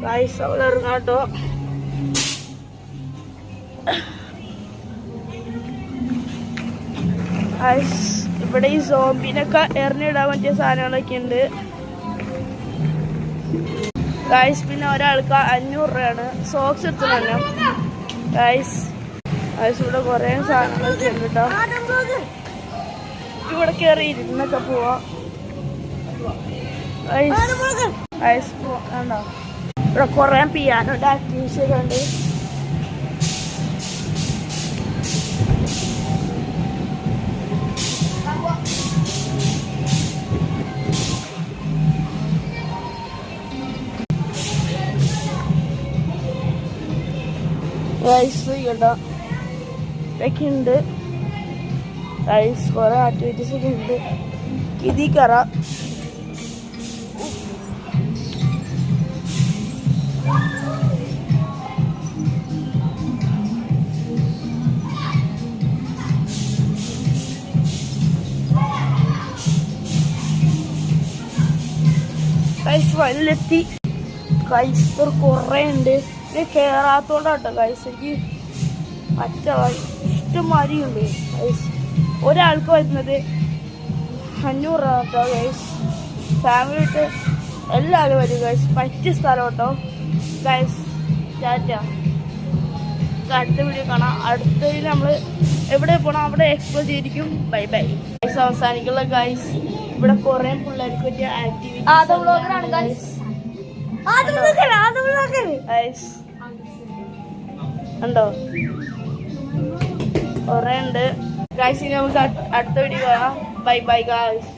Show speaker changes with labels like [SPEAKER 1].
[SPEAKER 1] Guys അവിടെ ഇറങ്ങാം കേട്ടോ. ഇവിടെ ഈ സോംബിനൊക്കെ എറിഞ്ഞിടാൻ പറ്റിയ സാധനങ്ങളൊക്കെ ഉണ്ട് ഗൈസ്. പിന്നെ ഒരാൾക്ക് 500 രൂപയാണ്. സോക്സ് എത്തുന്നുണ്ട് ഗൈസ്. ഇവിടെ കുറേ സാധനങ്ങളൊക്കെ ഉണ്ട് കേട്ടോ. ഇവിടെ കയറി ഇരുന്നൊക്കെ പോവാം ഗൈസ്. കണ്ടോ ഇവിടെ കുറേ പിയാനോയുടെ ആക്ടിവിറ്റീസ് ഒക്കെ ഉണ്ട്. ഗൈസ് കേട്ടോ ഇതൊക്കെ ഉണ്ട് ഗൈസ്. കുറേ ആക്ടിവിറ്റീസ് ഒക്കെ ഉണ്ട്. കിതി കറ ഗൈസ്. വല്ലെത്തി ഗൈസ്. കുറേ ഉണ്ട്. കേറാത്തോണ്ടാട്ടോ ഗൈസ്. എനിക്ക് മറ്റ ഇഷ്ടംമാതിരിയുണ്ട് ഗൈസ്. ഒരാൾക്ക് വരുന്നത് 500 രൂപ കേട്ടോ ഗൈസ്. ഫാമിലി ആയിട്ട് എല്ലാവരും വരും ഗൈസ്. പറ്റിയ സ്ഥലം കേട്ടോ ഗൈസ്. ടാറ്റ. അടുത്ത വീഡിയോ കാണാം. അടുത്തതിൽ നമ്മൾ എവിടെ പോകണം അവിടെ എക്സ്പ്ലോർ ചെയ്തിരിക്കും. Bye bye guys. അവസാനിക്കുള്ള ഗൈസ്. ഇവിടെ കുറേ പിള്ളേർക്ക് പറ്റിയ ആക്ടിവിറ്റീസ് ഗൈസ്. ഉണ്ടോ കുറേ ഉണ്ട് ഗൈസ്. ഇനി നമുക്ക് അടുത്ത വീഡിയോ കാണാം. By bye guys.